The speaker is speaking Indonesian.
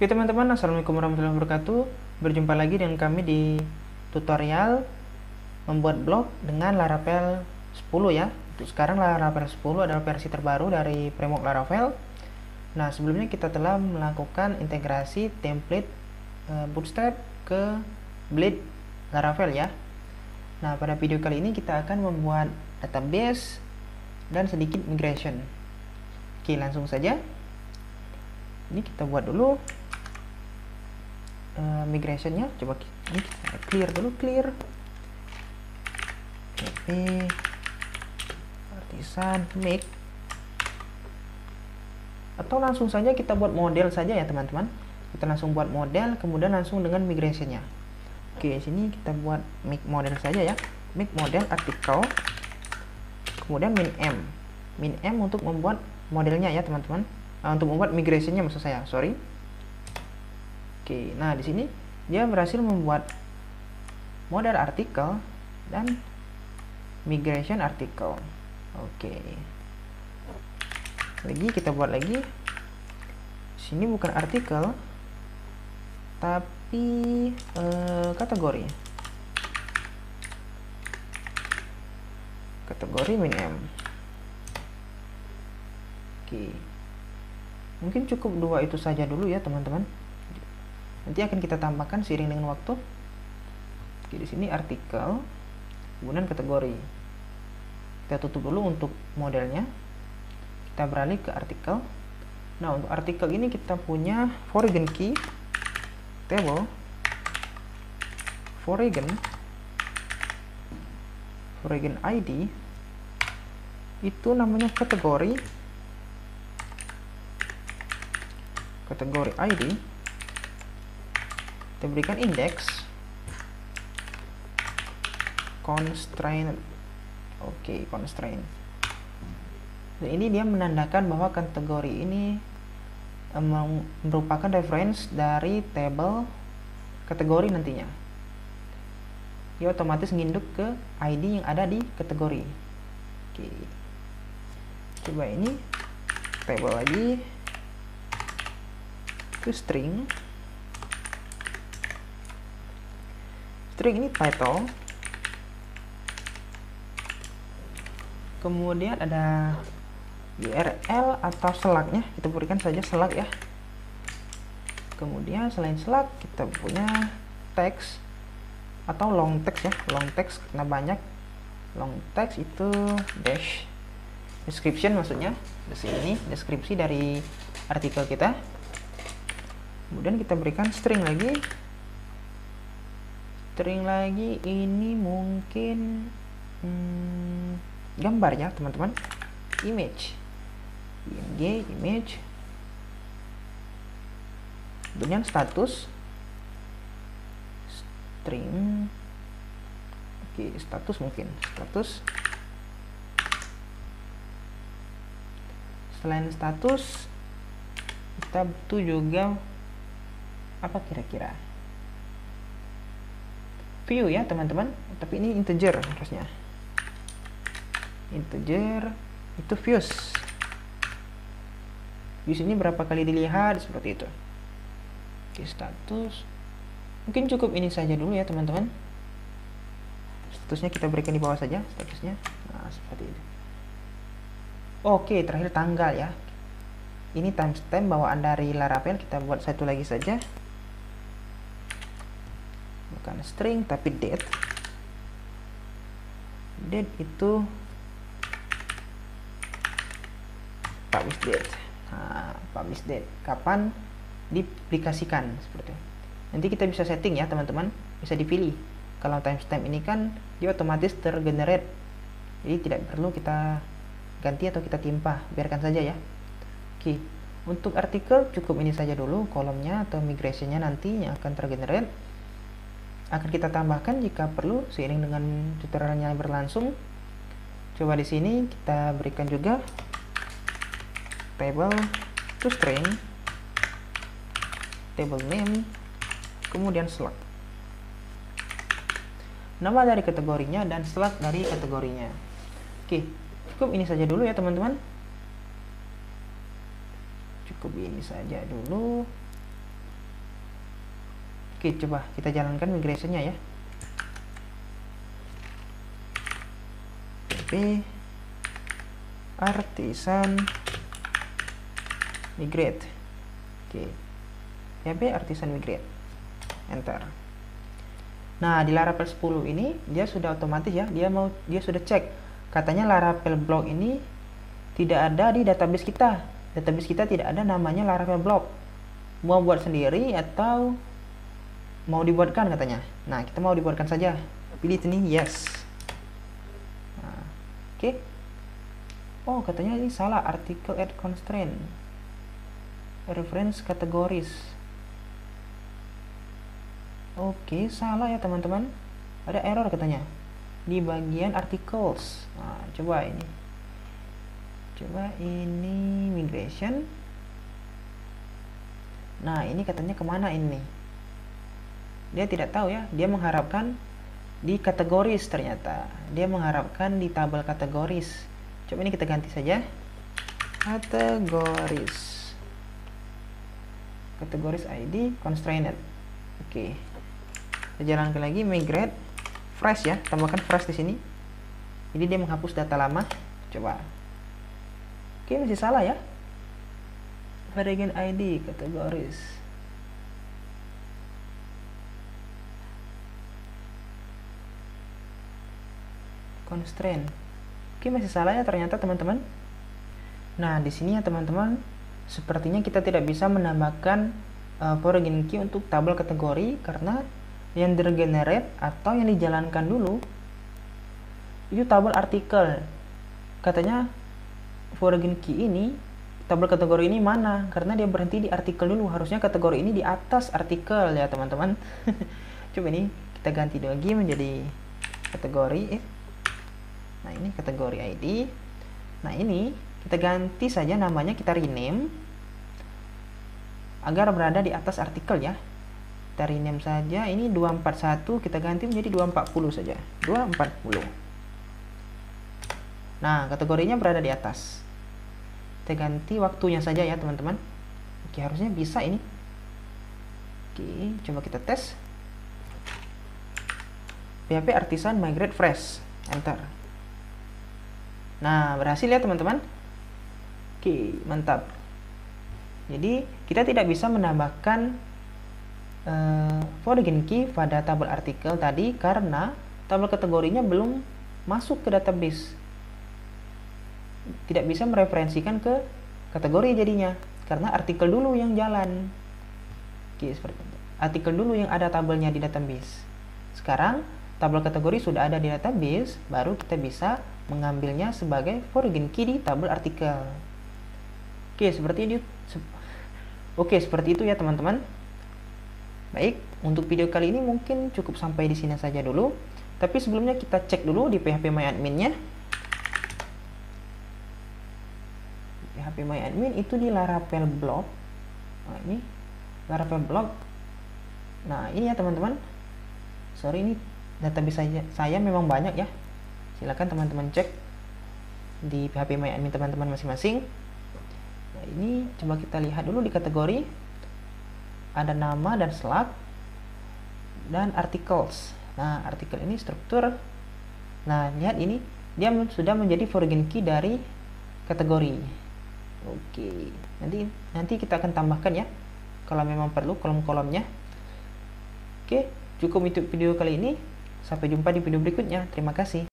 Oke teman-teman, assalamualaikum warahmatullahi wabarakatuh. Berjumpa lagi dengan kami di tutorial membuat blog dengan Laravel 10 ya. Untuk sekarang Laravel 10 adalah versi terbaru dari framework Laravel. Nah, sebelumnya kita telah melakukan integrasi template Bootstrap ke Blade Laravel ya. Nah, pada video kali ini kita akan membuat database dan sedikit migration. Oke, langsung saja. Ini kita buat dulu migrationnya. Coba ini kita clear dulu, clear artisan make, atau langsung saja kita buat model saja ya teman-teman. Kita langsung buat model, kemudian langsung dengan migrationnya. Oke, sini kita buat make model saja ya, make model artikel, kemudian min m untuk membuat modelnya ya teman-teman, untuk membuat migrationnya maksud saya, sorry. Oke, nah di sini dia berhasil membuat model artikel dan migration artikel. Oke, lagi kita buat lagi. Sini bukan artikel tapi kategori min m. Oke, mungkin cukup dua itu saja dulu ya teman-teman. Nanti akan kita tambahkan seiring dengan waktu. Oke, di sini artikel, kemudian kategori. Kita tutup dulu untuk modelnya. Kita beralih ke artikel. Nah, untuk artikel ini kita punya foreign key, table, foreign ID, itu namanya kategori ID. Kita berikan index, constraint. Oke, constraint. Dan ini dia menandakan bahwa kategori ini merupakan reference dari table kategori nantinya. Dia otomatis nginduk ke ID yang ada di kategori. Oke, coba ini table lagi, itu string ini title, kemudian ada URL atau slug-nya, kita berikan saja slug ya. Kemudian selain slug kita punya text atau long text ya, long text karena banyak. Long text itu dash description, maksudnya di sini deskripsi dari artikel kita. Kemudian kita berikan string lagi. Ini mungkin gambar ya teman-teman, image, image. Kemudian status string. Oke, status mungkin status. Selain status kita butuh juga apa kira-kira, view ya teman-teman, tapi ini integer harusnya. Integer itu views ini berapa kali dilihat, seperti itu. Oke, status mungkin cukup ini saja dulu ya teman-teman. Statusnya kita berikan di bawah saja statusnya. Nah, seperti itu. Oke, terakhir tanggal ya. Ini timestamp bawaan dari Laravel, kita buat satu lagi saja, bukan string tapi date. Date itu publish date. Nah, publish date, kapan diaplikasikan, seperti itu. Nanti kita bisa setting ya teman-teman, bisa dipilih. Kalau timestamp ini kan dia otomatis tergenerate, jadi tidak perlu kita ganti atau kita timpa, biarkan saja ya. Oke, untuk artikel cukup ini saja dulu, kolomnya atau migrationnya nanti yang akan tergenerate akan kita tambahkan jika perlu seiring dengan tutorialnya berlangsung. Coba di sini kita berikan juga table to string, table name, kemudian slug, nama dari kategorinya dan slug dari kategorinya. Oke, cukup ini saja dulu ya teman-teman. Cukup ini saja dulu. Oke, coba kita jalankan migrasinya ya. PHP artisan migrate. Oke, PHP artisan migrate, enter. Nah, di Laravel 10 ini dia sudah otomatis ya, dia sudah cek, katanya Laravel block ini tidak ada di database kita. Database kita tidak ada namanya Laravel block. Mau buat sendiri atau mau dibuatkan katanya. Nah, kita mau dibuatkan saja. Pilih ini yes. Nah, oke. Oh, katanya ini salah, article add constraint. Reference categories. Oke, salah ya teman-teman. Ada error katanya di bagian articles. Nah, coba ini migration. Nah, ini katanya kemana ini? Dia tidak tahu ya. Dia mengharapkan di kategoris, ternyata dia mengharapkan di tabel kategoris. Coba ini kita ganti saja, kategoris ID constrained. Oke, kita jalankan lagi migrate fresh ya, tambahkan fresh di sini. Jadi dia menghapus data lama. Coba. Oke, masih salah ya. Variant ID kategoris. Constraint. Oke, masih salah ya ternyata teman-teman. Nah, di sini ya teman-teman, sepertinya kita tidak bisa menambahkan foreign key untuk tabel kategori karena yang diregenerate atau yang dijalankan dulu itu tabel artikel. Katanya foreign key ini, tabel kategori ini mana? Karena dia berhenti di artikel dulu. Harusnya kategori ini di atas artikel ya teman-teman. Coba ini kita ganti lagi menjadi kategori. Nah, ini kategori ID. Nah, ini kita ganti saja namanya, kita rename agar berada di atas artikel ya. Kita rename saja, ini 241 kita ganti menjadi 240 saja. 240. Nah, kategorinya berada di atas. Kita ganti waktunya saja ya teman-teman. Oke, harusnya bisa ini. Oke, coba kita tes. PHP artisan migrate fresh, enter. Nah, berhasil ya teman-teman. Oke, mantap. Jadi kita tidak bisa menambahkan foreign key pada tabel artikel tadi karena tabel kategorinya belum masuk ke database. Tidak bisa mereferensikan ke kategori jadinya karena artikel dulu yang jalan. Oke, seperti itu. Artikel dulu yang ada tabelnya di database. Sekarang tabel kategori sudah ada di database, baru kita bisa mengambilnya sebagai foreign key di tabel artikel. Oke, seperti itu ya teman-teman. Baik, untuk video kali ini mungkin cukup sampai di sini saja dulu. Tapi sebelumnya kita cek dulu di phpMyAdmin-nya. phpMyAdmin itu di Laravel block. Nah, ini Laravel block. Nah, ini ya teman-teman. Sorry, ini database saya memang banyak ya. Silakan teman-teman cek di phpMyAdmin teman-teman masing-masing. Nah, ini coba kita lihat dulu di kategori. Ada nama dan slug dan articles. Nah, artikel ini struktur. Nah, lihat ini dia sudah menjadi foreign key dari kategori. Oke, nanti kita akan tambahkan ya kalau memang perlu kolom-kolomnya. Oke, cukup untuk video kali ini. Sampai jumpa di video berikutnya. Terima kasih.